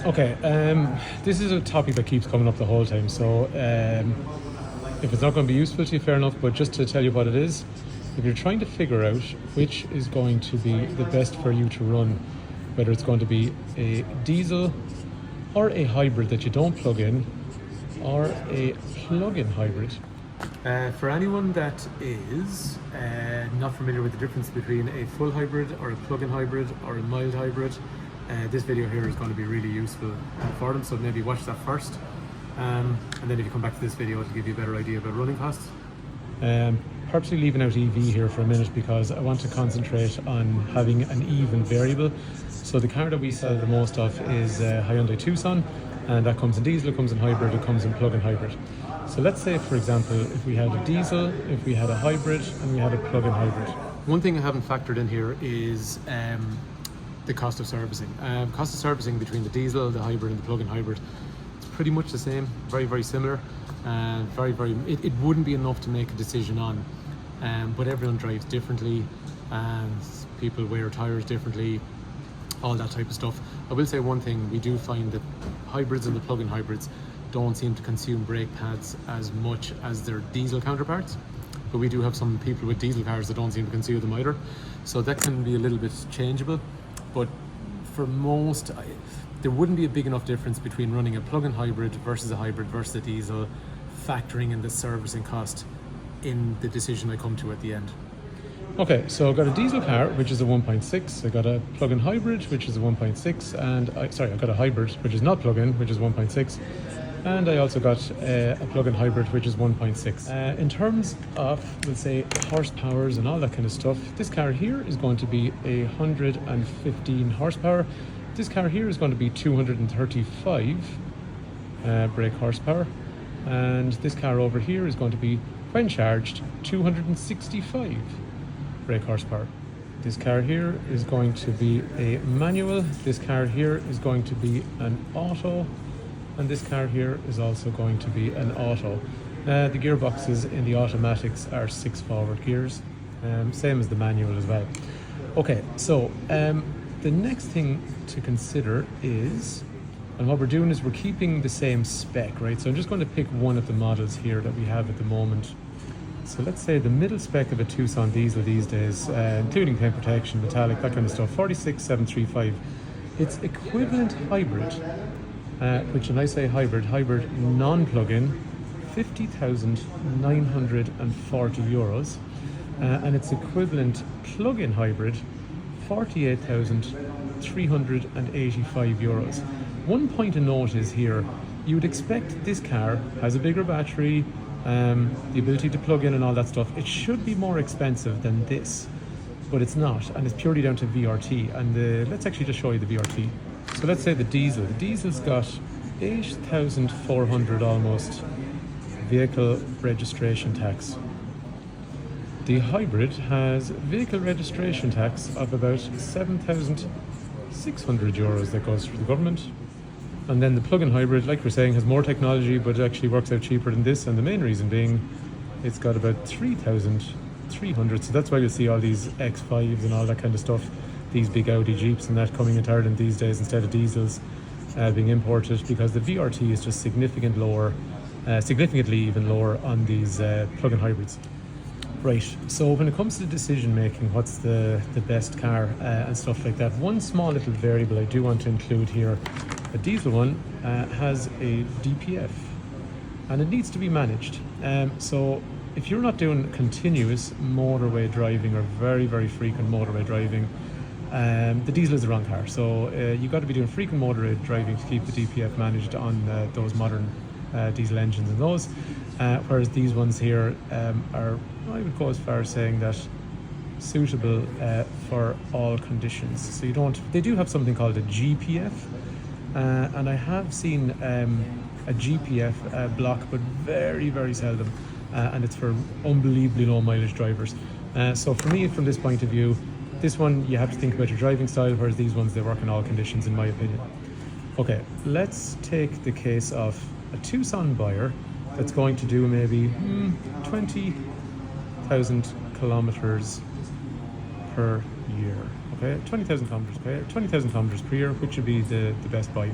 Okay, this is a topic that keeps coming up the whole time, so if it's not going to be useful to you, fair enough, but just to tell you what it is, if you're trying to figure out which is going to be the best for you to run, whether it's going to be a diesel or a hybrid that you don't plug in, or a plug-in hybrid. For anyone that is not familiar with the difference between a full hybrid or a plug-in hybrid or a mild hybrid, this video here is going to be really useful for them, so maybe watch that first, and then if you come back to this video it'll give you a better idea about running costs. Purposely leaving out EV here for a minute because I want to concentrate on having an even variable. So the car that we sell the most of is Hyundai Tucson, and that comes in diesel, it comes in hybrid, it comes in plug-in hybrid. So let's say, for example, if we had a diesel, if we had a hybrid, and we had a plug-in hybrid. One thing I haven't factored in here is the cost of servicing. Cost of servicing between the diesel, the hybrid, and the plug-in hybrid, it's pretty much the same, very similar. It wouldn't be enough to make a decision on, but everyone drives differently, and people wear tires differently, all that type of stuff. I will say one thing: we do find that hybrids and the plug-in hybrids don't seem to consume brake pads as much as their diesel counterparts, but we do have some people with diesel cars that don't seem to consume them either, so that can be a little bit changeable. But for most, there wouldn't be a big enough difference between running a plug-in hybrid versus a hybrid versus a diesel, factoring in the servicing cost in the decision I come to at the end. Okay, so I've got a diesel car, which is a 1.6. I got a plug-in hybrid, which is a 1.6, and I've got a hybrid, which is not plug-in, which is 1.6, and I also got a plug-in hybrid, which is 1.6. In terms of, let's say, horsepowers and all that kind of stuff, this car here is going to be 115 horsepower. This car here is going to be 235 brake horsepower, and this car over here is going to be, when charged, 265 brake horsepower. This car here is going to be a manual, this car here is going to be an auto, and this car here is also going to be an auto. The gearboxes in the automatics are 6 forward gears, same as the manual as well. Okay, so the next thing to consider is, and what we're doing is we're keeping the same spec, right? So I'm just going to pick one of the models here that we have at the moment. So let's say the middle spec of a Tucson diesel these days, including paint protection, metallic, that kind of stuff, 46,735. Its equivalent hybrid, which when I say hybrid non-plug-in, 50,940 euros, and its equivalent plug-in hybrid, 48,385 euros. One point to note is here, you would expect this car has a bigger battery, the ability to plug in and all that stuff. It should be more expensive than this, but it's not, and it's purely down to VRT. And let's actually just show you the VRT. So let's say the diesel's got 8,400 almost vehicle registration tax. The hybrid has vehicle registration tax of about 7,600 euros that goes through the government. And then the plug-in hybrid, like we're saying, has more technology, but it actually works out cheaper than this. And the main reason being, it's got about 3,300. So that's why you'll see all these X5s and all that kind of stuff, these big Audi Jeeps and that coming into Ireland these days instead of diesels being imported, because the VRT is just significantly even lower on these plug-in hybrids. Right, so when it comes to decision making, what's the best car and stuff like that, one small little variable I do want to include here. A diesel one has a DPF, and it needs to be managed. So if you're not doing continuous motorway driving or very frequent motorway driving, the diesel is the wrong car. So you've got to be doing frequent motorway driving to keep the DPF managed on those modern diesel engines and those. Whereas these ones here are, I would go as far as saying that, suitable for all conditions. So they do have something called a GPF, and I have seen a GPF block, but very seldom, and it's for unbelievably low mileage drivers. So for me, from this point of view, this one you have to think about your driving style, whereas these ones, they work in all conditions in my opinion. Okay, let's take the case of a Tucson buyer that's going to do maybe 20,000 kilometers per year. Okay, 20,000 kilometers. Okay, 20,000 kilometers per year, which would be the best buy.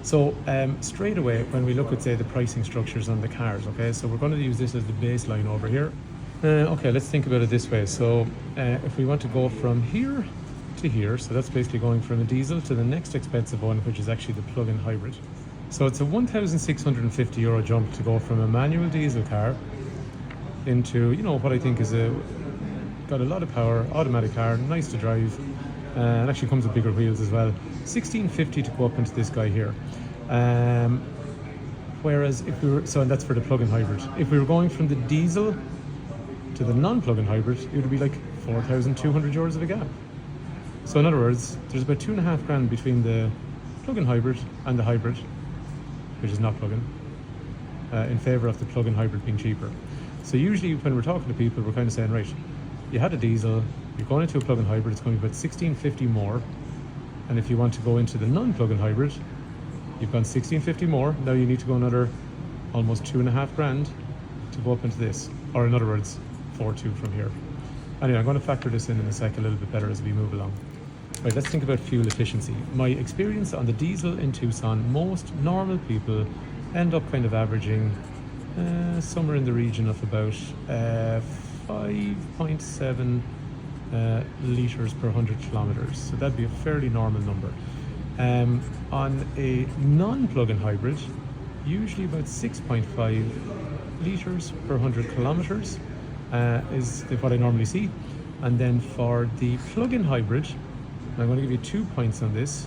So straight away, when we look at say the pricing structures on the cars, okay, so we're going to use this as the baseline over here. Okay, let's think about it this way. So if we want to go from here to here, so that's basically going from a diesel to the next expensive one, which is actually the plug-in hybrid. So it's a €1,650 jump to go from a manual diesel car into, you know, what I think is got a lot of power, automatic car, nice to drive, and actually comes with bigger wheels as well. $1,650 to go up into this guy here. Whereas if we were, and that's for the plug-in hybrid. If we were going from the diesel to the non-plug-in hybrid, it would be like €4,200 of a gap. So in other words, there's about $2,500 between the plug-in hybrid and the hybrid, which is not plug-in, in favour of the plug-in hybrid being cheaper. So usually when we're talking to people, we're kind of saying, right, you had a diesel, you're going into a plug-in hybrid, it's going to be about $1,650 more. And if you want to go into the non-plug-in hybrid, you've gone $1,650 more. Now you need to go another almost $2,500 to go up into this. Or in other words, 4.2 from here. Anyway, I'm going to factor this in a sec a little bit better as we move along. Right, let's think about fuel efficiency. My experience on the diesel in Tucson, most normal people end up kind of averaging somewhere in the region of about 5.7 litres per 100 kilometres. So that'd be a fairly normal number. On a non-plug-in hybrid, usually about 6.5 litres per 100 kilometres is what I normally see. And then for the plug-in hybrid, I'm going to give you 2 points on this.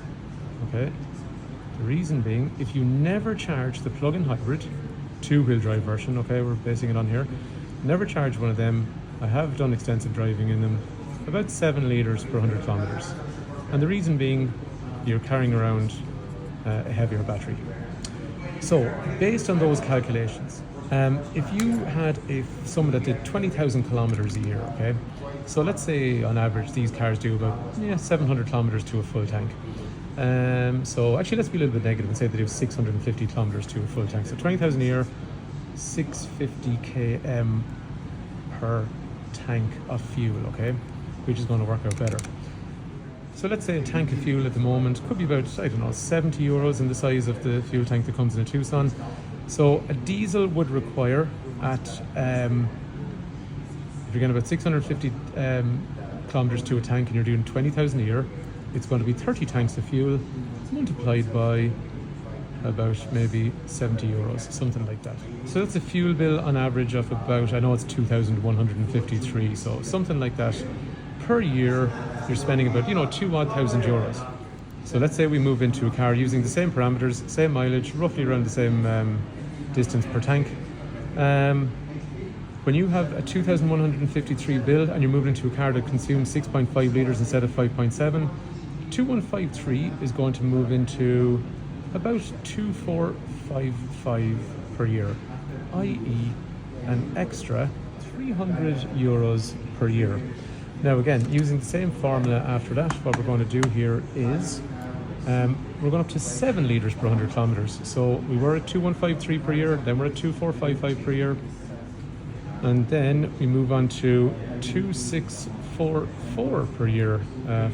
Okay. The reason being, if you never charge the plug-in hybrid, two-wheel drive version, okay, we're basing it on here, never charge one of them. I have done extensive driving in them, about 7 litres per 100 kilometres. And the reason being, you're carrying around a heavier battery. So based on those calculations, if you had someone that did 20,000 kilometers a year, okay, so let's say on average these cars do about 700 kilometers to a full tank. So actually let's be a little bit negative and say they do 650 kilometers to a full tank. So 20,000 a year, 650 km per tank of fuel, okay, which is going to work out better. So let's say a tank of fuel at the moment could be about, I don't know, €70 in the size of the fuel tank that comes in a Tucson. So a diesel would require at, if you're getting about 650 kilometers to a tank and you're doing 20,000 a year, it's going to be 30 tanks of fuel multiplied by about maybe €70, something like that. So that's a fuel bill on average of about, I know it's 2,153, so something like that. Per year, you're spending about, €2,000. So let's say we move into a car using the same parameters, same mileage, roughly around the same distance per tank. When you have a 2,153 bill and you're moving into a car that consumes 6.5 litres instead of 5.7, 2,153 is going to move into about 2,455 per year, i.e. an extra €300 per year. Now again, using the same formula after that, what we're going to do here is we're going up to 7 litres per 100 kilometres. So we were at 2,153 per year, then we're at 2,455 per year, and then we move on to 2,644 per year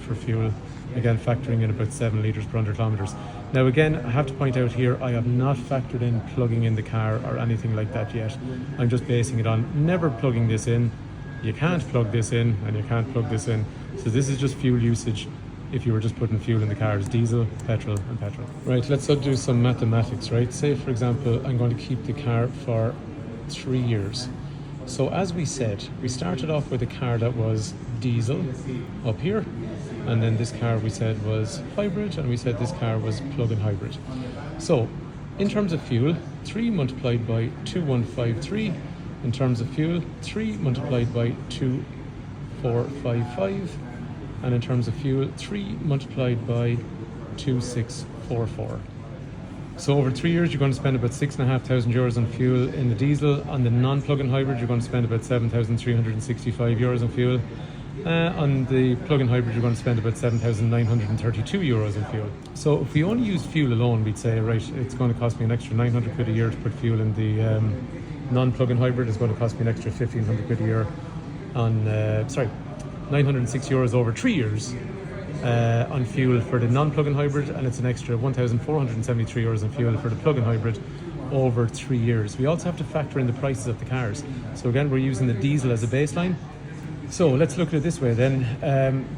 for fuel. Again, factoring in about 7 litres per 100 kilometres. Now again, I have to point out here, I have not factored in plugging in the car or anything like that yet. I'm just basing it on never plugging this in. You can't plug this in and you can't plug this in. So this is just fuel usage if you were just putting fuel in the cars, diesel, petrol and petrol. Right, let's do some mathematics, right? Say for example, I'm going to keep the car for 3 years. So as we said, we started off with a car that was diesel up here, and then this car we said was hybrid, and we said this car was plug-in hybrid. So in terms of fuel, 3 multiplied by 2,153. In terms of fuel, 3 multiplied by 2,455. And in terms of fuel, 3 multiplied by 2,644. So over 3 years, you're going to spend about €6,500 on fuel in the diesel. On the non-plug-in hybrid, you're going to spend about €7,365 on fuel. On the plug-in hybrid, you're going to spend about €7,932 on fuel. So if we only use fuel alone, we'd say, right, it's going to cost me an extra £900 a year to put fuel in the non-plug-in hybrid. It's going to cost me an extra £1,500 a year on, €906 over 3 years on fuel for the non-plug-in hybrid, and it's an extra €1,473 on fuel for the plug-in hybrid over 3 years. We also have to factor in the prices of the cars. So again, we're using the diesel as a baseline. So let's look at it this way then.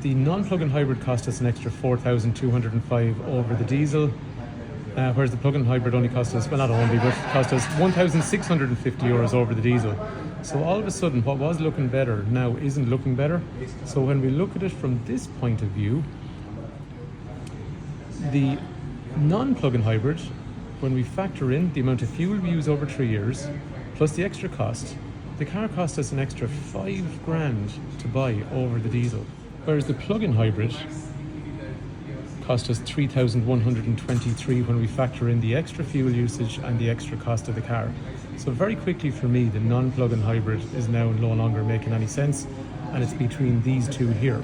The non-plug-in hybrid cost us an extra €4,205 over the diesel, whereas the plug-in hybrid only cost us, well, not only, but cost us €1,650 over the diesel. So all of a sudden, what was looking better now isn't looking better. So when we look at it from this point of view, the non-plug-in hybrid, when we factor in the amount of fuel we use over 3 years, plus the extra cost, the car cost us an extra $5,000 to buy over the diesel. Whereas the plug-in hybrid cost us $3,123 when we factor in the extra fuel usage and the extra cost of the car. So very quickly for me, the non-plug-in hybrid is now no longer making any sense, and it's between these two here.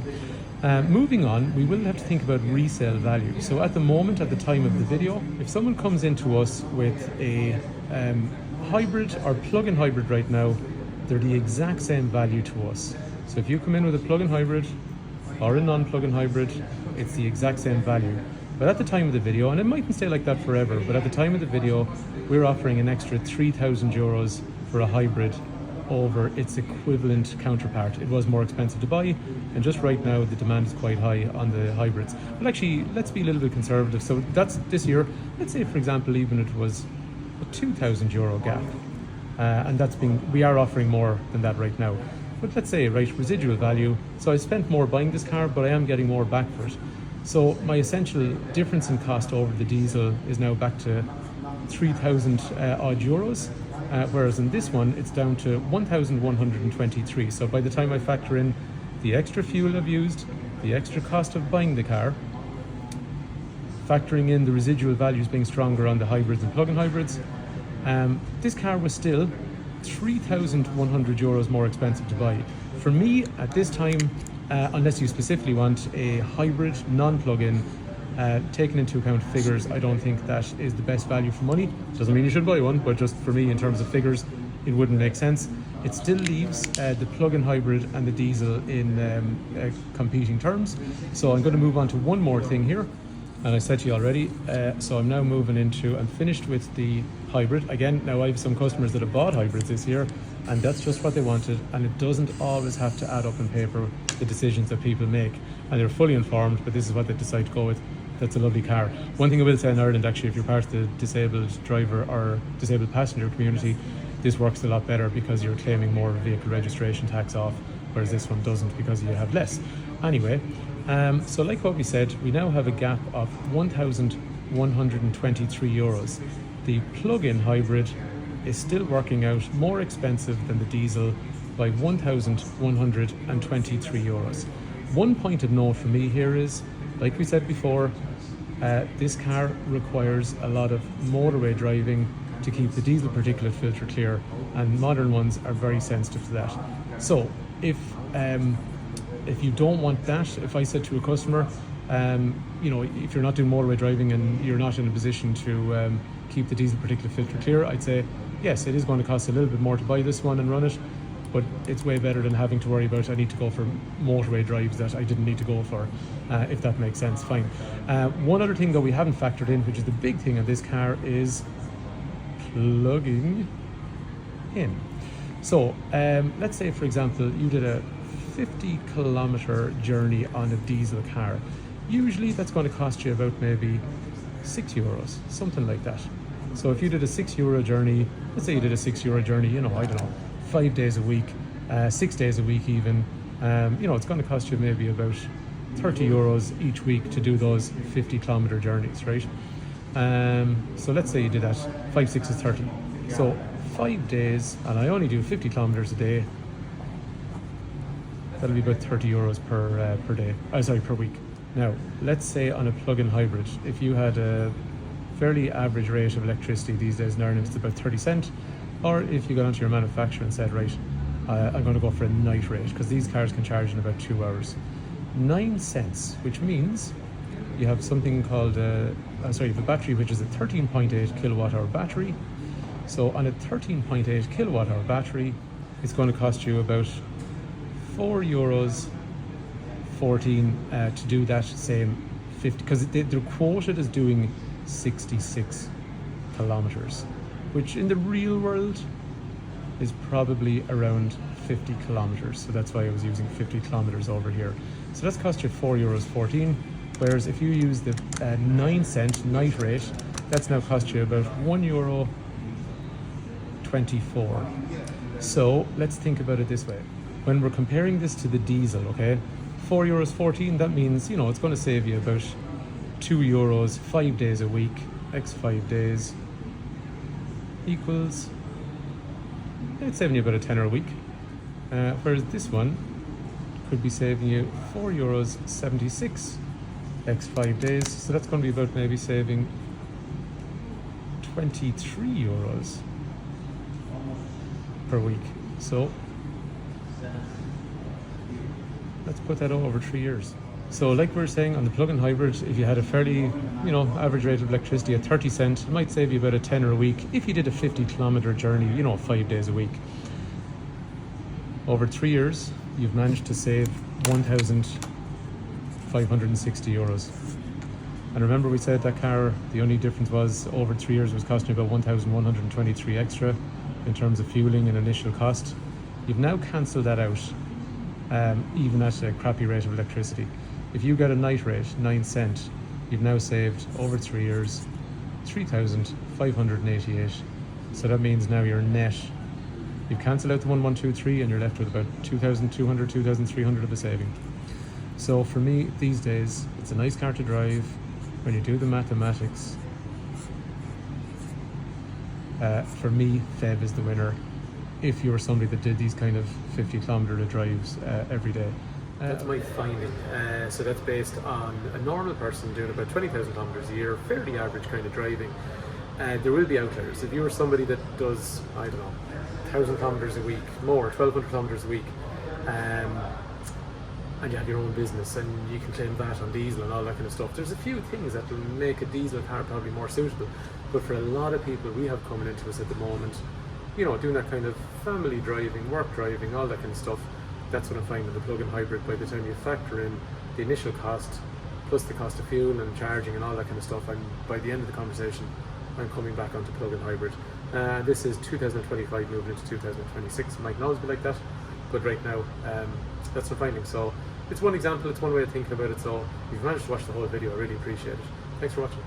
Moving on, we will have to think about resale value. So at the moment, at the time of the video, if someone comes into us with a hybrid or plug-in hybrid right now, they're the exact same value to us. So if you come in with a plug-in hybrid or a non-plug-in hybrid, it's the exact same value. But at the time of the video, and it mightn't stay like that forever, but at the time of the video, we're offering an extra €3,000 for a hybrid over its equivalent counterpart. It was more expensive to buy, and just right now the demand is quite high on the hybrids. But actually, let's be a little bit conservative. So that's this year. Let's say, for example, even it was a €2,000 gap, and we are offering more than that right now. But let's say, right, residual value. So I spent more buying this car, but I am getting more back for it. So my essential difference in cost over the diesel is now back to 3,000 odd euros, whereas in this one it's down to 1,123. So by the time I factor in the extra fuel I've used, the extra cost of buying the car, factoring in the residual values being stronger on the hybrids and plug-in hybrids, this car was still €3,100 more expensive to buy. For me, at this time, unless you specifically want a hybrid, non-plug-in, taking into account figures, I don't think that is the best value for money. Doesn't mean you should buy one, but just for me, in terms of figures, it wouldn't make sense. It still leaves the plug-in hybrid and the diesel in competing terms. So I'm going to move on to one more thing here. And I said to you already, so I'm now moving into, I'm finished with the hybrid. Again, now I have some customers that have bought hybrids this year, and that's just what they wanted, and it doesn't always have to add up on paper, the decisions that people make. And they're fully informed, but this is what they decide to go with. That's a lovely car. One thing I will say in Ireland, actually, if you're part of the disabled driver or disabled passenger community, this works a lot better because you're claiming more vehicle registration tax off, whereas this one doesn't because you have less. Anyway, so like what we said, we now have a gap of €1,123. The plug-in hybrid is still working out more expensive than the diesel by €1,123. One point of note for me here is, like we said before, this car requires a lot of motorway driving to keep the diesel particulate filter clear, and modern ones are very sensitive to that. So if you don't want that, if I said to a customer, if you're not doing motorway driving and you're not in a position to keep the diesel particulate filter clear, I'd say yes, it is going to cost a little bit more to buy this one and run it, but it's way better than having to worry about I need to go for motorway drives that I didn't need to go for, if that makes sense. Fine. One other thing that we haven't factored in, which is the big thing on this car, is plugging in. So let's say, for example, you did a 50-kilometer journey on a diesel car. Usually that's going to cost you about maybe €6, something like that. So if you did a €6 journey, let's say you did a €6 journey, I don't know, 5 days a week, 6 days a week even, it's going to cost you maybe about €30 each week to do those 50-kilometer journeys, right? So let's say you did that, 5, 6 is 30. So 5 days, and I only do 50 kilometers a day, that'll be about €30 per day, per week. Now, let's say on a plug-in hybrid, if you had a fairly average rate of electricity these days in Ireland, it's about 30 cents, or if you got onto your manufacturer and said, right, I'm going to go for a night rate, because these cars can charge in about 2 hours. 9 cents, which means you have something called, you have a battery which is a 13.8 kilowatt hour battery. So on a 13.8 kilowatt hour battery, it's going to cost you about €4 14 to do that same 50, because they're quoted as doing 66 kilometers, which in the real world is probably around 50 kilometers. So that's why I was using 50 kilometers over here. So that's cost you €4.14. Whereas if you use the 9-cent night rate, that's now cost you about €1.24. So let's think about it this way. When we're comparing this to the diesel, okay, €4.14, that means, it's going to save you about €2 5 days a week, x 5 days equals, it's saving you about a tenner a week. Whereas this one could be saving you €4.76 x 5 days. So that's going to be about maybe saving €23 per week. So let's put that over 3 years. So like we were saying, on the plug-in hybrid, if you had a fairly, average rate of electricity at 30 cent, it might save you about a tenner a week if you did a 50-kilometer journey, 5 days a week. Over 3 years, you've managed to save €1,560. And remember, we said that car, the only difference was over 3 years was costing you about 1,123 extra in terms of fueling and initial cost. You've now cancelled that out, even at a crappy rate of electricity. If you get a night rate, 9 cent, you've now saved over 3 years, 3,588. So that means now your net, you've cancelled out the 1123 and you're left with about 2,200, 2,300 of a saving. So for me, these days, it's a nice car to drive. When you do the mathematics, for me, FEV is the winner if you're somebody that did these kind of 50-kilometer drives every day. That's my finding. So that's based on a normal person doing about 20,000 kilometers a year, fairly average kind of driving. There will be outliers. If you were somebody that does, 1,000 kilometers a week, more, 1,200 kilometers a week, and you have your own business and you can claim VAT on diesel and all that kind of stuff, there's a few things that will make a diesel car probably more suitable. But for a lot of people we have coming into us at the moment, doing that kind of family driving, work driving, all that kind of stuff, that's what I'm finding. The plug-in hybrid, by the time you factor in the initial cost plus the cost of fuel and charging and all that kind of stuff, and by the end of the conversation I'm coming back onto plug-in hybrid. This is 2025 moving into 2026. It might not always be like that, but right now that's what I'm finding. So it's one example, it's one way of thinking about it. So if you've managed to watch the whole video, I really appreciate it. Thanks for watching.